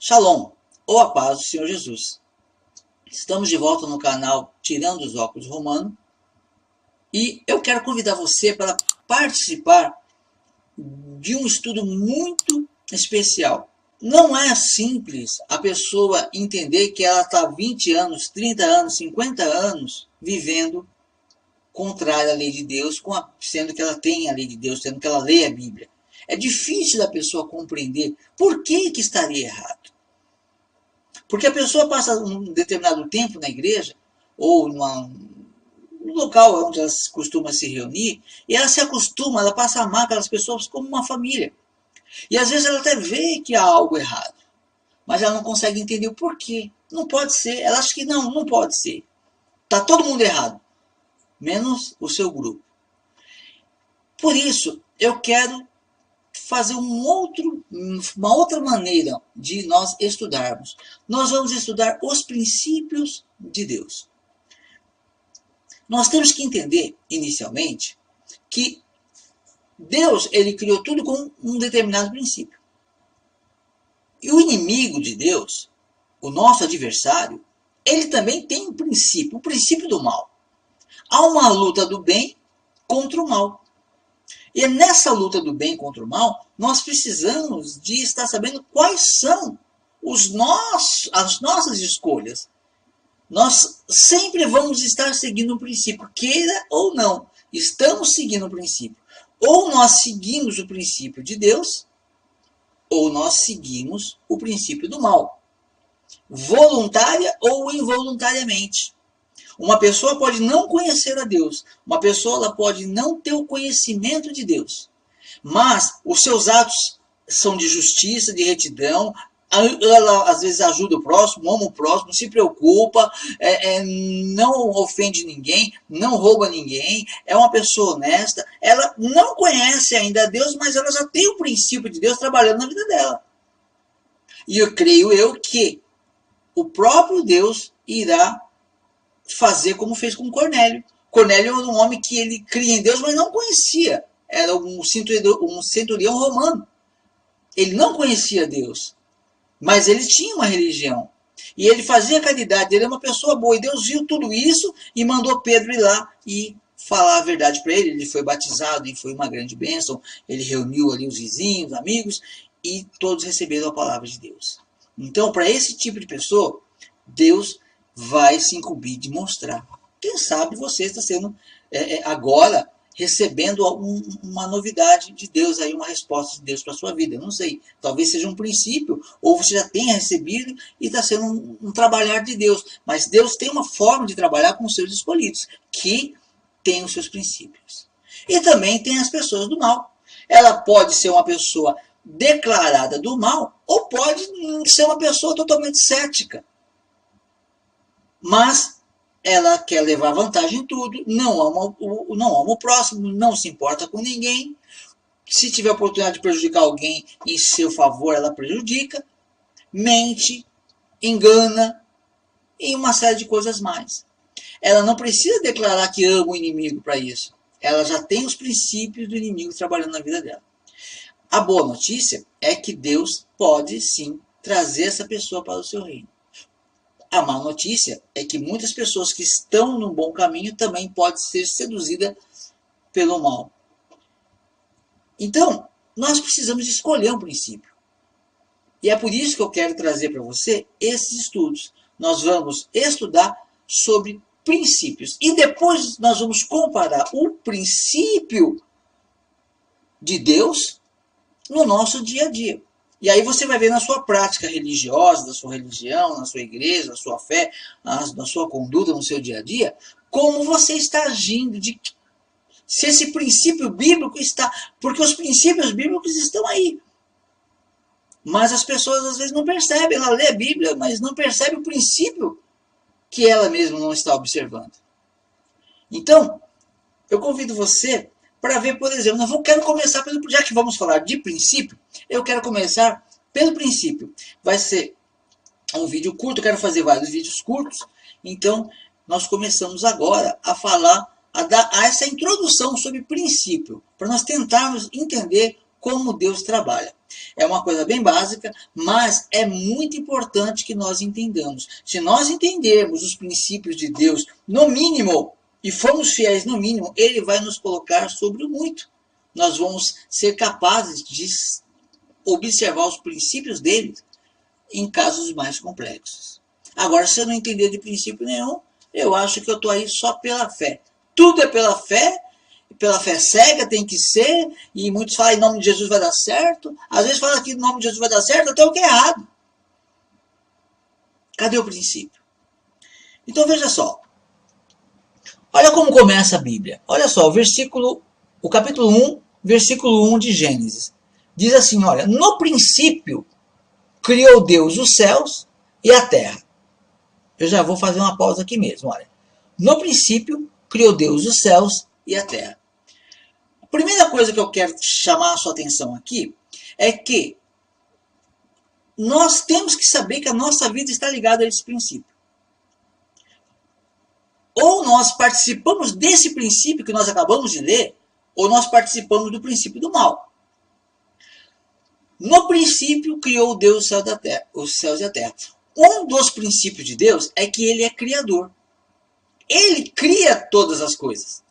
Shalom, ou a paz do Senhor Jesus. Estamos de volta no canal Tirando os Óculos Romano e eu quero convidar você para participar de um estudo muito especial. Não é simples a pessoa entender que ela está 20 anos, 30 anos, 50 anos vivendo contrária à lei de Deus, sendo que ela tem a lei de Deus, sendo que ela lê a Bíblia. É difícil da pessoa compreender por que estaria errado. Porque a pessoa passa um determinado tempo na igreja, ou no local onde ela costuma se reunir, e ela se acostuma, ela passa a amar aquelas pessoas como uma família. E às vezes ela até vê que há algo errado, mas ela não consegue entender o porquê. Não pode ser, ela acha que não pode ser. Está todo mundo errado, menos o seu grupo. Por isso, eu quero fazer uma outra maneira de nós estudarmos. Nós vamos estudar os princípios de Deus. Nós temos que entender, inicialmente, que Deus ele criou tudo com um determinado princípio. E o inimigo de Deus, o nosso adversário, ele também tem um princípio, o princípio do mal. Há uma luta do bem contra o mal. E é nessa luta do bem contra o mal, nós precisamos de estar sabendo quais são as nossas escolhas. Nós sempre vamos estar seguindo um princípio, queira ou não, estamos seguindo um princípio. Ou nós seguimos o princípio de Deus, ou nós seguimos o princípio do mal, voluntária ou involuntariamente. Uma pessoa pode não conhecer a Deus, uma pessoa ela pode não ter o conhecimento de Deus, mas os seus atos são de justiça, de retidão, ela às vezes ajuda o próximo, ama o próximo, se preocupa, não ofende ninguém, não rouba ninguém, é uma pessoa honesta, ela não conhece ainda a Deus, mas ela já tem o princípio de Deus trabalhando na vida dela. E eu creio que o próprio Deus irá fazer como fez com Cornélio. Cornélio era um homem que ele cria em Deus, mas não conhecia. Era um centurião romano. Ele não conhecia Deus, mas ele tinha uma religião. E ele fazia caridade, ele era uma pessoa boa. E Deus viu tudo isso e mandou Pedro ir lá e falar a verdade para ele. Ele foi batizado e foi uma grande bênção. Ele reuniu ali os vizinhos, amigos, e todos receberam a palavra de Deus. Então, para esse tipo de pessoa, Deus vai se incumbir de mostrar. Quem sabe você está sendo agora recebendo uma novidade de Deus, aí uma resposta de Deus para a sua vida. Eu não sei, talvez seja um princípio, ou você já tenha recebido e está sendo um trabalhar de Deus. Mas Deus tem uma forma de trabalhar com os seus escolhidos, que tem os seus princípios. E também tem as pessoas do mal. Ela pode ser uma pessoa declarada do mal, ou pode ser uma pessoa totalmente cética. Mas ela quer levar vantagem em tudo, não ama o próximo, não se importa com ninguém. Se tiver a oportunidade de prejudicar alguém em seu favor, ela prejudica, mente, engana e uma série de coisas mais. Ela não precisa declarar que ama o inimigo para isso. Ela já tem os princípios do inimigo trabalhando na vida dela. A boa notícia é que Deus pode sim trazer essa pessoa para o seu reino. A má notícia é que muitas pessoas que estão no bom caminho também podem ser seduzidas pelo mal. Então, nós precisamos escolher um princípio. E é por isso que eu quero trazer para você esses estudos. Nós vamos estudar sobre princípios. E depois nós vamos comparar o princípio de Deus no nosso dia a dia. E aí você vai ver na sua prática religiosa, da sua religião, na sua igreja, na sua fé, na sua conduta, no seu dia a dia, como você está agindo, se esse princípio bíblico está... Porque os princípios bíblicos estão aí. Mas as pessoas às vezes não percebem, ela lê a Bíblia, mas não percebe o princípio que ela mesma não está observando. Então, eu convido você para ver, por exemplo, eu quero começar já que vamos falar de princípio, eu quero começar pelo princípio. Vai ser um vídeo curto, eu quero fazer vários vídeos curtos, então nós começamos agora a falar, a dar essa introdução sobre princípio, para nós tentarmos entender como Deus trabalha. É uma coisa bem básica, mas é muito importante que nós entendamos. Se nós entendermos os princípios de Deus, no mínimo, e formos fiéis no mínimo, Ele vai nos colocar sobre o muito. Nós vamos ser capazes de observar os princípios dele em casos mais complexos. Agora, se eu não entender de princípio nenhum, eu acho que eu estou aí só pela fé. Tudo é pela fé cega tem que ser, e muitos falam em nome de Jesus vai dar certo, às vezes falam que em nome de Jesus vai dar certo, até o que é errado. Cadê o princípio? Então veja só, olha como começa a Bíblia, olha só, o capítulo 1, versículo 1 de Gênesis, diz assim, olha, no princípio criou Deus os céus e a terra. Eu já vou fazer uma pausa aqui mesmo, olha. No princípio criou Deus os céus e a terra. A primeira coisa que eu quero chamar a sua atenção aqui é que nós temos que saber que a nossa vida está ligada a esse princípio. Ou nós participamos desse princípio que nós acabamos de ler, ou nós participamos do princípio do mal. No princípio criou Deus os céus e a terra. Um dos princípios de Deus é que Ele é criador. Ele cria todas as coisas.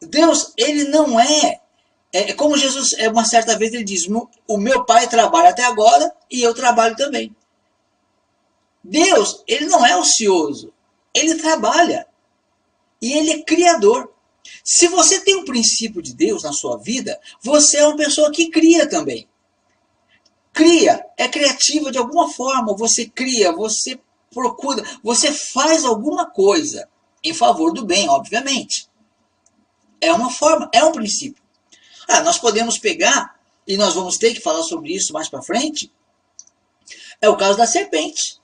Deus, Ele não como Jesus, uma certa vez, Ele diz, o meu Pai trabalha até agora e eu trabalho também. Deus, Ele não é ocioso. Ele trabalha. E Ele é criador. Se você tem um princípio de Deus na sua vida, você é uma pessoa que cria também. Cria, é criativa de alguma forma, você cria, você procura, você faz alguma coisa em favor do bem, obviamente. É uma forma, é um princípio. Nós podemos pegar, e nós vamos ter que falar sobre isso mais para frente, é o caso da serpente.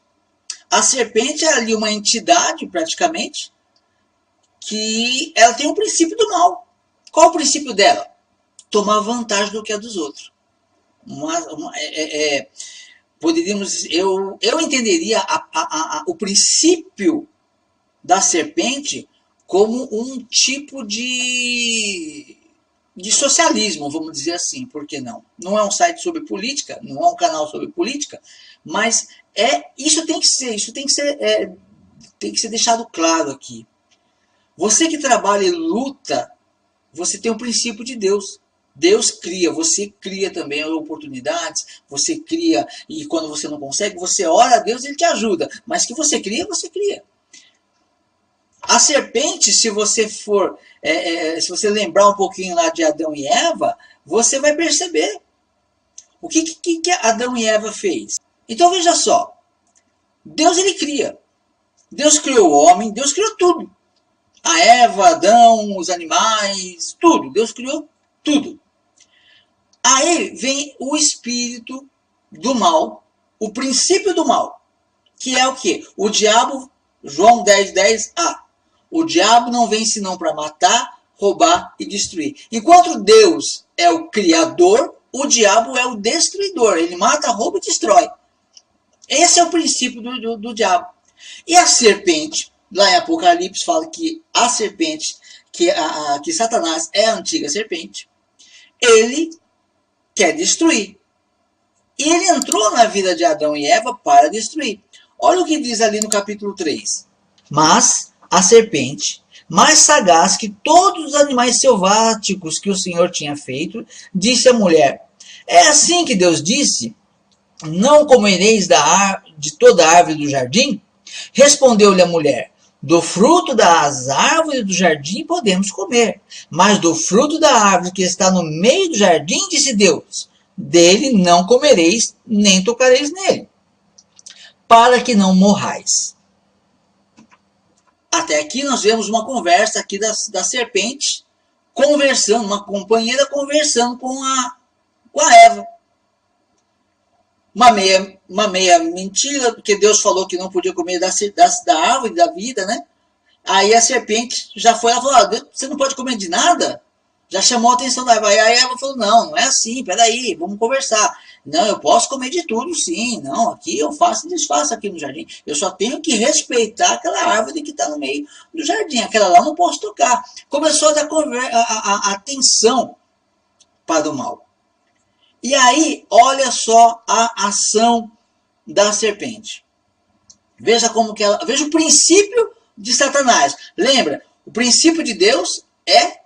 A serpente é ali uma entidade, praticamente, que ela tem um princípio do mal. Qual o princípio dela? Tomar vantagem do que é dos outros. Poderíamos, eu entenderia o princípio da serpente como um tipo de socialismo, vamos dizer assim, por que não? Não é um site sobre política, não é um canal sobre política, mas isso tem que ser deixado claro aqui. Você que trabalha e luta, você tem um princípio de Deus. Deus cria, você cria também oportunidades, você cria, e quando você não consegue, você ora a Deus e Ele te ajuda. Mas que você cria, você cria. A serpente, se você se você lembrar um pouquinho lá de Adão e Eva, você vai perceber o que Adão e Eva fez. Então veja só, Deus Ele cria. Deus criou o homem, Deus criou tudo. A Eva, Adão, os animais, tudo. Deus criou tudo. Aí vem o espírito do mal, o princípio do mal, que é o quê? O diabo, João 10:10a. O diabo não vem senão para matar, roubar e destruir. Enquanto Deus é o criador, o diabo é o destruidor. Ele mata, rouba e destrói. Esse é o princípio do diabo. E a serpente, lá em Apocalipse, fala que a serpente, que Satanás é a antiga serpente, ele quer destruir. E ele entrou na vida de Adão e Eva para destruir. Olha o que diz ali no capítulo 3. Mas a serpente, mais sagaz que todos os animais selváticos que o Senhor tinha feito, disse à mulher, é assim que Deus disse, não comereis de toda a árvore do jardim? Respondeu-lhe a mulher, do fruto das árvores do jardim podemos comer, mas do fruto da árvore que está no meio do jardim, disse Deus, dele não comereis, nem tocareis nele, para que não morrais. Até aqui nós vemos uma conversa aqui da serpente, conversando, uma companheira conversando com a Eva. Uma meia mentira, porque Deus falou que não podia comer da árvore da vida, né? Aí a serpente já foi, ela falou, você não pode comer de nada? Já chamou a atenção da Eva. Aí a Eva falou, não é assim, peraí, vamos conversar. Não, eu posso comer de tudo, sim. Não, aqui eu faço e desfaço aqui no jardim. Eu só tenho que respeitar aquela árvore que está no meio do jardim. Aquela lá eu não posso tocar. Começou a dar atenção para o mal. E aí, olha só a ação da serpente. Veja como que ela, veja o princípio de Satanás. Lembra, o princípio de Deus é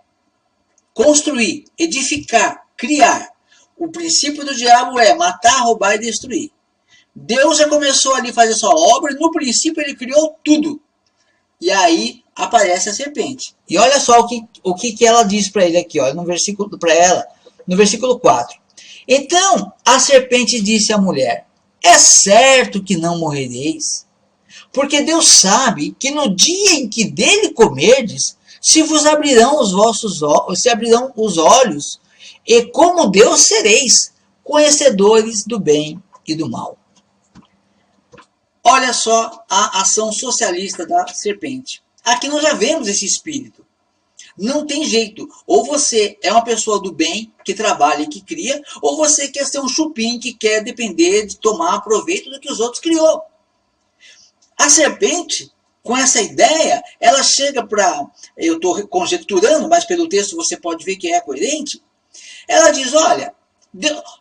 construir, edificar, criar. O princípio do diabo é matar, roubar e destruir. Deus já começou ali a fazer sua obra e no princípio ele criou tudo. E aí aparece a serpente. E olha só o que ela diz para ele aqui, olha, no versículo para ela, no versículo 4. Então a serpente disse à mulher: é certo que não morrereis, porque Deus sabe que no dia em que dele comerdes, se vos abrirão os vossos olhos, se abrirão os olhos, e como Deus sereis conhecedores do bem e do mal. Olha só a ação socialista da serpente. Aqui nós já vemos esse espírito. Não tem jeito. Ou você é uma pessoa do bem, que trabalha e que cria, ou você quer ser um chupim que quer depender de tomar proveito do que os outros criou. A serpente, com essa ideia, ela chega para... Eu estou conjecturando, mas pelo texto você pode ver que é coerente. Ela diz, olha,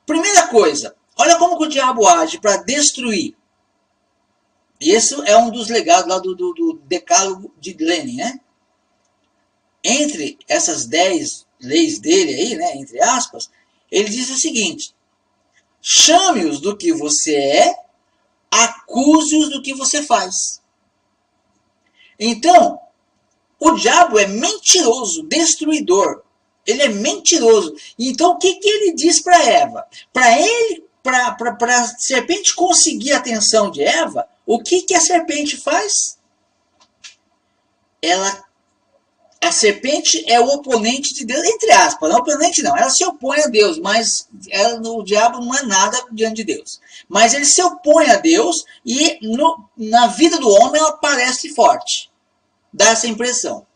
primeira coisa, olha como que o diabo age para destruir. E esse é um dos legados lá do decálogo de Lenin, né? Entre essas 10 leis dele aí, né, entre aspas, ele diz o seguinte: chame-os do que você é, acuse-os do que você faz. Então, o diabo é mentiroso, destruidor. Ele é mentiroso. Então, o que ele diz para Eva? Para a serpente conseguir a atenção de Eva, o que a serpente faz? A serpente é o oponente de Deus, entre aspas, não é oponente não, ela se opõe a Deus, mas o diabo não é nada diante de Deus. Mas ele se opõe a Deus e na vida do homem ela parece forte, dá essa impressão.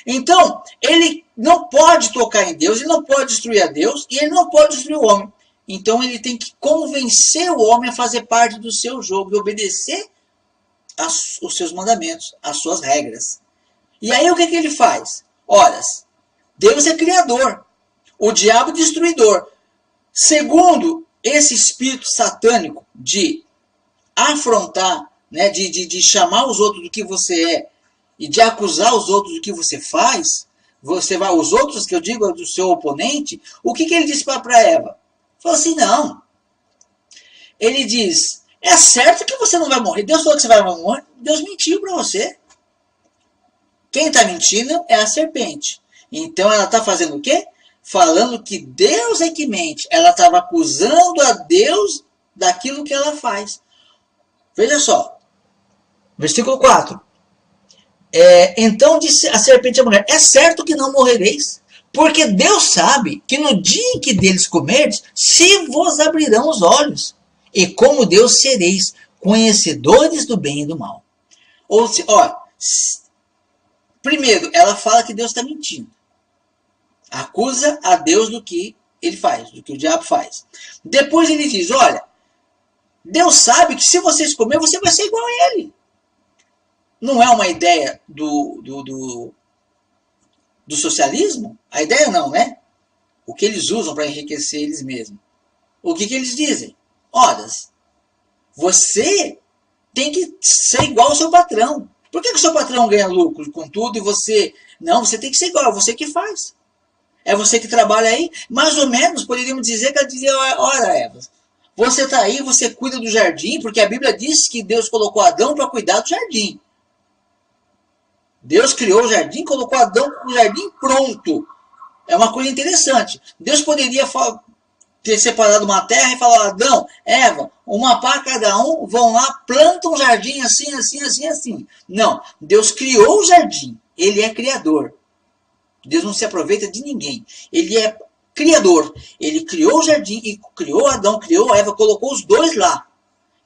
Então, ele não pode tocar em Deus, ele não pode destruir a Deus e ele não pode destruir o homem. Então ele tem que convencer o homem a fazer parte do seu jogo e obedecer os seus mandamentos, as suas regras. E aí o que ele faz? Ora, Deus é criador, o diabo é destruidor. Segundo esse espírito satânico de afrontar, né, de chamar os outros do que você é e de acusar os outros do que você faz, os outros que eu digo do seu oponente, o que ele disse para Eva? Falou assim, não. Ele diz, é certo que você não vai morrer. Deus falou que você vai morrer. Deus mentiu para você. Quem está mentindo é a serpente. Então ela está fazendo o quê? Falando que Deus é que mente. Ela estava acusando a Deus daquilo que ela faz. Veja só. Versículo 4. Então disse a serpente à mulher, é certo que não morrereis, porque Deus sabe que no dia em que deles comerdes, se vos abrirão os olhos, e como Deus sereis conhecedores do bem e do mal. Ou se, ó, primeiro, ela fala que Deus está mentindo. Acusa a Deus do que ele faz, do que o diabo faz. Depois ele diz, olha, Deus sabe que se vocês comerem, você vai ser igual a ele. Não é uma ideia do socialismo? A ideia não, né? O que eles usam para enriquecer eles mesmos. O que eles dizem? Ora, você tem que ser igual ao seu patrão. Por que o seu patrão ganha lucro com tudo e você... Não, você tem que ser igual, é você que faz. É você que trabalha aí. Mais ou menos, poderíamos dizer que ela dizia, ora, Eva, você está aí, você cuida do jardim, porque a Bíblia diz que Deus colocou Adão para cuidar do jardim. Deus criou o jardim, colocou Adão com o jardim pronto. É uma coisa interessante. Deus poderia ter separado uma terra e falar, Adão, Eva, uma para cada um, vão lá, plantam um jardim assim, assim, assim, assim. Não, Deus criou o jardim. Ele é criador. Deus não se aproveita de ninguém. Ele é criador. Ele criou o jardim e criou Adão, criou Eva, colocou os dois lá.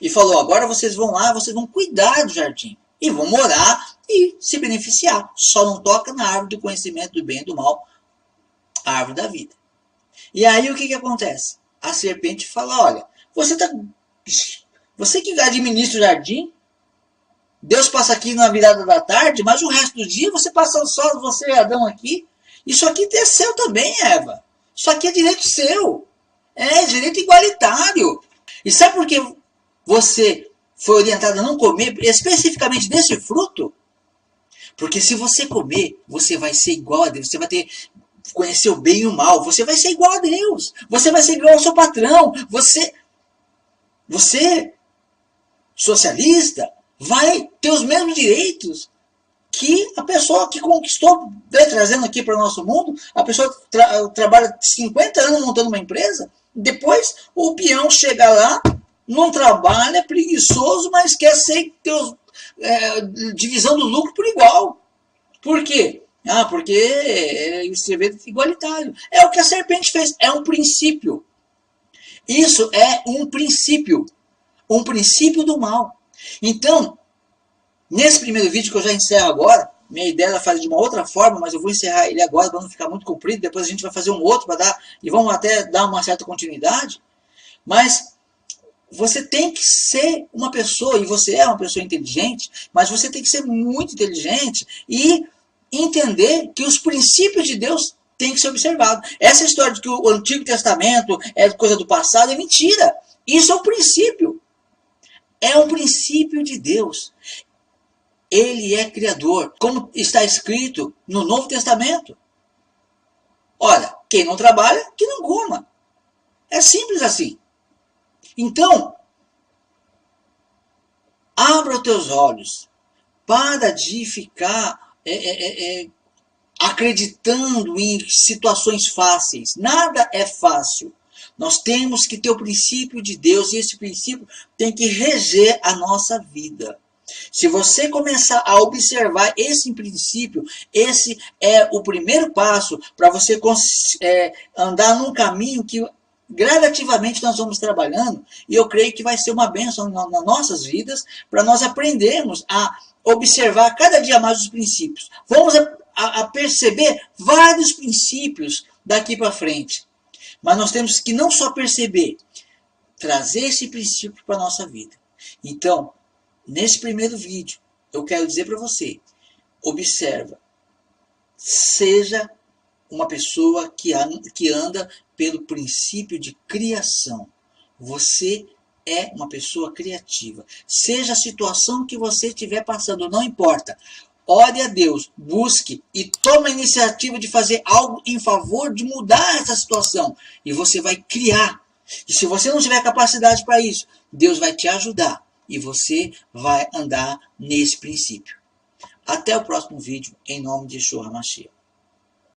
E falou, agora vocês vão lá, vocês vão cuidar do jardim. E vão morar e se beneficiar. Só não toca na árvore do conhecimento do bem e do mal, a árvore da vida. E aí o que acontece? A serpente fala, olha, você que administra o jardim, Deus passa aqui na virada da tarde, mas o resto do dia você passa só você e Adão aqui. Isso aqui é seu também, Eva. Isso aqui é direito seu. É direito igualitário. E sabe por que você foi orientado a não comer especificamente desse fruto? Porque se você comer, você vai ser igual a Deus. Você vai conhecer o bem e o mal. Você vai ser igual a Deus. Você vai ser igual ao seu patrão. Você socialista, vai ter os mesmos direitos que a pessoa que conquistou, trazendo aqui para o nosso mundo, a pessoa trabalha 50 anos montando uma empresa, depois o peão chega lá, não trabalha, é preguiçoso, mas quer divisão do lucro por igual. Por quê? Porque isso é igualitário. É o que a serpente fez, é um princípio. Isso é um princípio do mal. Então, nesse primeiro vídeo que eu já encerro agora, minha ideia era fazer de uma outra forma, mas eu vou encerrar ele agora para não ficar muito comprido, depois a gente vai fazer um outro e vamos até dar uma certa continuidade, mas você tem que ser uma pessoa, e você é uma pessoa inteligente, mas você tem que ser muito inteligente e entender que os princípios de Deus têm que ser observados. Essa história de que o Antigo Testamento é coisa do passado é mentira. Isso é um princípio. É um princípio de Deus. Ele é criador, como está escrito no Novo Testamento. Olha, quem não trabalha, que não coma. É simples assim. Então, abra os teus olhos. Para de ficar acreditando em situações fáceis. Nada é fácil. Nós temos que ter o princípio de Deus e esse princípio tem que reger a nossa vida. Se você começar a observar esse princípio, esse é o primeiro passo para você andar num caminho que gradativamente nós vamos trabalhando, e eu creio que vai ser uma bênção nas nossas vidas, para nós aprendermos a observar cada dia mais os princípios. Vamos a perceber vários princípios daqui para frente. Mas nós temos que não só perceber, trazer esse princípio para a nossa vida. Então, nesse primeiro vídeo, eu quero dizer para você, observa, seja uma pessoa que anda pelo princípio de criação. Você é uma pessoa criativa. Seja a situação que você estiver passando, não importa. Ore a Deus, busque e tome a iniciativa de fazer algo em favor de mudar essa situação. E você vai criar. E se você não tiver capacidade para isso, Deus vai te ajudar. E você vai andar nesse princípio. Até o próximo vídeo, em nome de Yeshua HaMashiach.